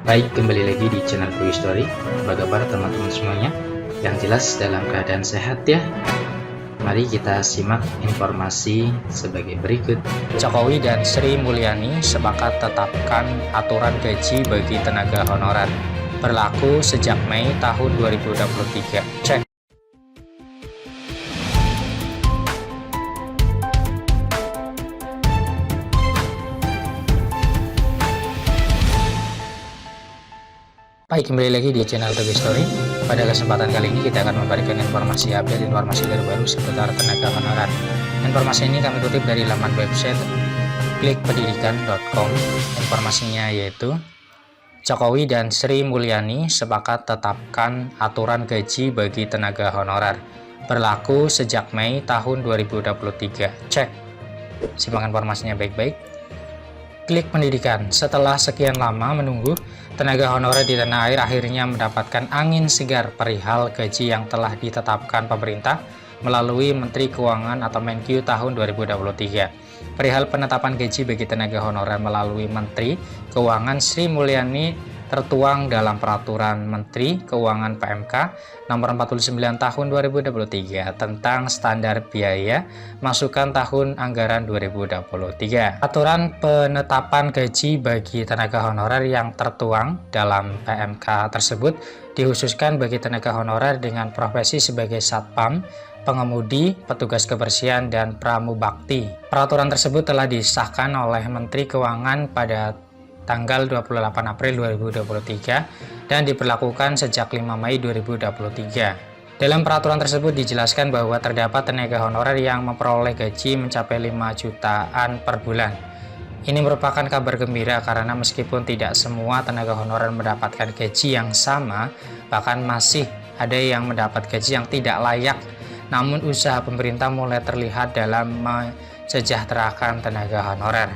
Baik, kembali lagi di channel Quick Story. Apa kabar teman-teman semuanya? Yang jelas dalam keadaan sehat ya. Mari kita simak informasi sebagai berikut. Jokowi dan Sri Mulyani sepakat tetapkan aturan gaji bagi tenaga honorer. Berlaku sejak Mei tahun 2023. Cek. Baik, kembali lagi di channel TV Story. Pada kesempatan kali ini kita akan memberikan informasi update informasi terbaru seputar tenaga honorer. Informasi ini kami kutip dari laman website klikpendidikan.com. Informasinya yaitu Jokowi dan Sri Mulyani sepakat tetapkan aturan gaji bagi tenaga honorer. Berlaku sejak Mei tahun 2023. Cek. Simak informasinya baik-baik. Klik Pendidikan. Setelah sekian lama menunggu, tenaga honorer di tanah air akhirnya mendapatkan angin segar perihal gaji yang telah ditetapkan pemerintah melalui Menteri Keuangan atau Menkyu tahun 2023. Perihal penetapan gaji bagi tenaga honorer melalui Menteri Keuangan Sri Mulyani tertuang dalam Peraturan Menteri Keuangan PMK Nomor 49 Tahun 2023 tentang standar biaya masukan tahun anggaran 2023. Aturan penetapan gaji bagi tenaga honorer yang tertuang dalam PMK tersebut dikhususkan bagi tenaga honorer dengan profesi sebagai satpam, pengemudi, petugas kebersihan, dan pramubakti. Peraturan tersebut telah disahkan oleh Menteri Keuangan pada tanggal 28 April 2023 dan diberlakukan sejak 5 Mei 2023. Dalam peraturan tersebut dijelaskan bahwa terdapat tenaga honorer yang memperoleh gaji mencapai 5 jutaan per bulan. Ini merupakan kabar gembira karena meskipun tidak semua tenaga honorer mendapatkan gaji yang sama, bahkan masih ada yang mendapat gaji yang tidak layak. Namun usaha pemerintah mulai terlihat dalam mensejahterakan tenaga honorer.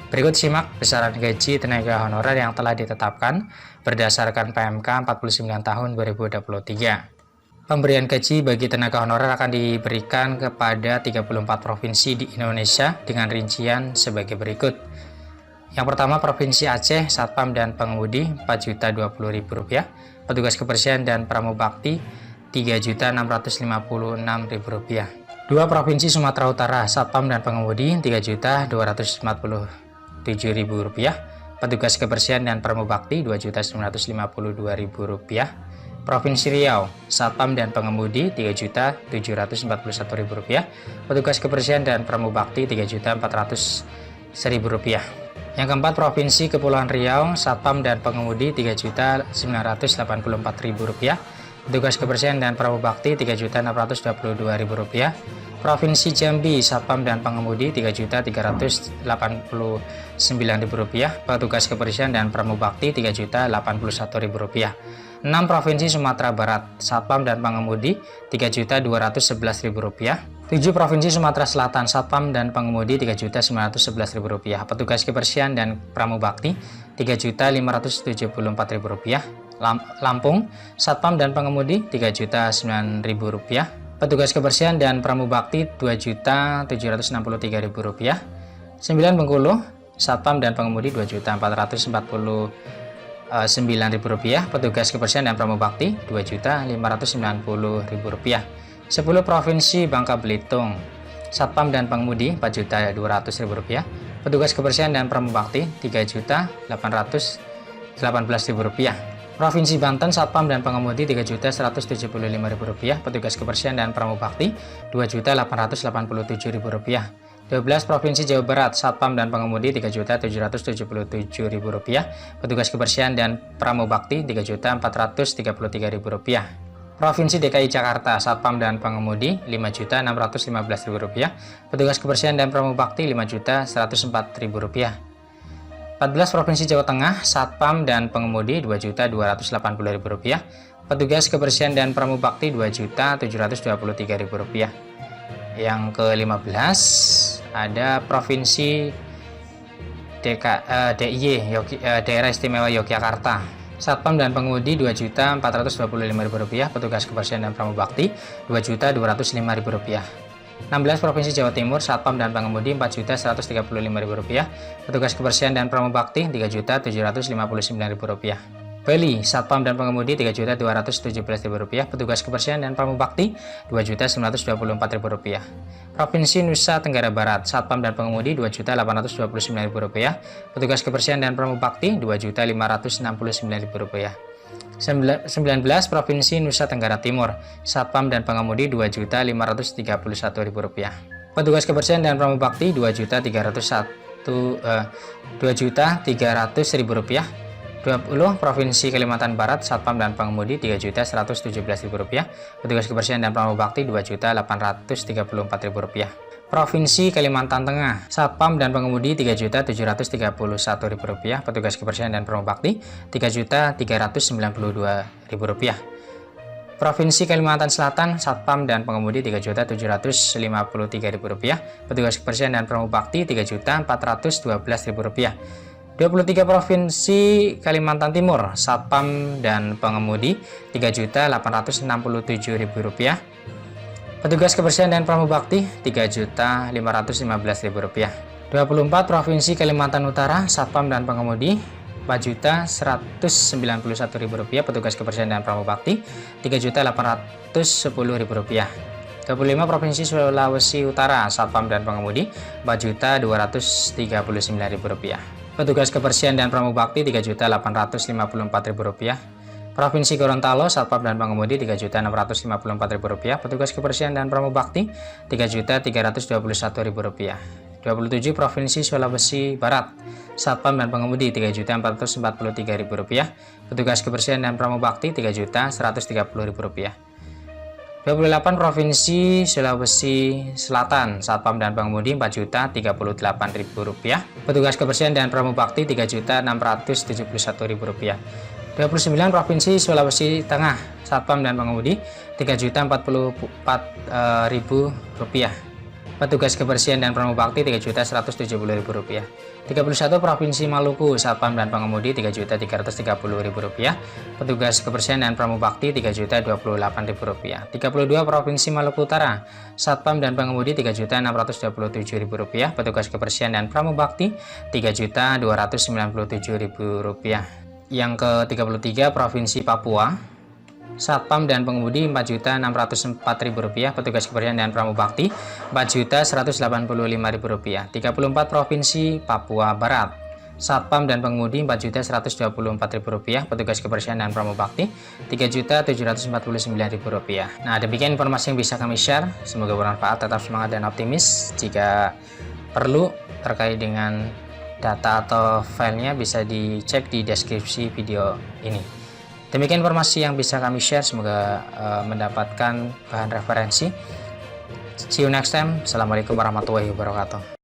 Berikut simak besaran gaji tenaga honorer yang telah ditetapkan berdasarkan PMK 49 tahun 2023. Pemberian gaji bagi tenaga honorer akan diberikan kepada 34 provinsi di Indonesia dengan rincian sebagai berikut. Yang pertama, Provinsi Aceh, Satpam dan Pengemudi Rp4.020.000, Petugas Kebersihan dan Pramubakti Rp3.656.000. Dua, Provinsi Sumatera Utara, Satpam dan Pengemudi Rp3.247.000, Petugas Kebersihan dan Pramubakti Rp2.952.000, Provinsi Riau, Satpam dan Pengemudi Rp3.741.000, Petugas Kebersihan dan Pramubakti Rp3.400.000. Yang keempat, Provinsi Kepulauan Riau, Satpam dan Pengemudi Rp3.984.000, Petugas Kebersihan dan Pramubakti Rp3.622.000, Provinsi Jambi, Satpam dan Pengemudi Rp3.389.000, Petugas Kebersihan dan Pramubakti Rp3.081.000. 6. Provinsi Sumatera Barat, Satpam dan Pengemudi Rp3.211.000. 7. Provinsi Sumatera Selatan, Satpam dan Pengemudi Rp3.911.000, Petugas Kebersihan dan Pramubakti Rp3.574.000. Lampung, Satpam dan Pengemudi Rp3.009.000, Petugas Kebersihan dan Pramubakti Rp2.763.000. 9. Bengkulu, Satpam dan Pengemudi Rp2.449.000, Petugas Kebersihan dan Pramubakti Rp2.590.000. 10. Provinsi Bangka Belitung, Satpam dan Pengemudi Rp4.200.000, Petugas Kebersihan dan Pramubakti Rp3.818.000. Provinsi Banten, Satpam dan Pengemudi Rp3.175.000, Petugas Kebersihan dan Pramubakti Rp2.887.000. 12. Provinsi Jawa Barat, Satpam dan Pengemudi Rp3.777.000, Petugas Kebersihan dan Pramubakti Rp3.433.000. Provinsi DKI Jakarta, Satpam dan Pengemudi Rp5.615.000, Petugas Kebersihan dan Pramubakti Rp5.104.000. 14. Provinsi Jawa Tengah, Satpam dan Pengemudi Rp2.280.000, Petugas Kebersihan dan Pramubakti Rp2.723.000. Yang ke-15 ada Provinsi DIY, Daerah Istimewa Yogyakarta, Satpam dan Pengemudi Rp2.425.000, Petugas Kebersihan dan Pramubakti Rp2.205.000. 16 Provinsi Jawa Timur, Satpam dan Pengemudi Rp4.135.000, petugas kebersihan dan pramubakti Rp3.759.000. Bali, Satpam dan Pengemudi Rp3.217.000, petugas kebersihan dan pramubakti Rp2.924.000. Provinsi Nusa Tenggara Barat, Satpam dan Pengemudi Rp2.829.000, petugas kebersihan dan pramubakti Rp2.569.000. 19 Provinsi Nusa Tenggara Timur, Satpam dan Pengemudi Rp2.531.000, petugas kebersihan dan pramubakti Rp2.300.000. 20 Provinsi Kalimantan Barat, Satpam dan Pengemudi Rp3.117.000, petugas kebersihan dan pramubakti Rp2.834.000. Provinsi Kalimantan Tengah, Satpam dan Pengemudi Rp3.731.000, petugas kebersihan dan pramubakti Rp3.392.000. Provinsi Kalimantan Selatan, Satpam dan Pengemudi Rp3.753.000, petugas kebersihan dan pramubakti Rp3.412.000. 23 Provinsi Kalimantan Timur, Satpam dan Pengemudi Rp3.867.000, petugas kebersihan dan pramubakti Rp3.515.000. 24 Provinsi Kalimantan Utara, Satpam dan Pengemudi Rp4.191.000, petugas kebersihan dan pramubakti Rp3.810.000. 25 Provinsi Sulawesi Utara, Satpam dan Pengemudi Rp4.239.000, petugas kebersihan dan pramubakti Rp3.854.000. Provinsi Gorontalo, Satpam dan Pengemudi Rp3.654.000, petugas kebersihan dan pramubakti Rp3.321.000. 27 Provinsi Sulawesi Barat, Satpam dan Pengemudi Rp3.443.000, petugas kebersihan dan pramubakti Rp3.130.000. 28 Provinsi Sulawesi Selatan, Satpam dan Pengemudi Rp4.038.000, petugas kebersihan dan pramubakti Rp3.671.000. 29 Provinsi Sulawesi Tengah, Satpam dan Pengemudi Rp3.044.000, petugas kebersihan dan pramubakti Rp3.170.000. 31 Provinsi Maluku, Satpam dan Pengemudi Rp3.330.000, petugas kebersihan dan pramubakti Rp3.028.000. 32 Provinsi Maluku Utara, Satpam dan Pengemudi Rp3.627.000, petugas kebersihan dan pramubakti Rp3.297.000. Yang ke-33 Provinsi Papua, Satpam dan Pengemudi Rp4.604.000, petugas kebersihan dan pramubakti Rp4.185.000. 34 Provinsi Papua Barat, Satpam dan Pengemudi Rp4.124.000, petugas kebersihan dan pramubakti Rp3.749.000. Nah, demikian informasi yang bisa kami share. Semoga bermanfaat, tetap semangat dan optimis. Jika perlu terkait dengan data atau filenya bisa dicek di deskripsi video ini. Demikian informasi yang bisa kami share, semoga mendapatkan bahan referensi. See you next time. Assalamualaikum warahmatullahi wabarakatuh.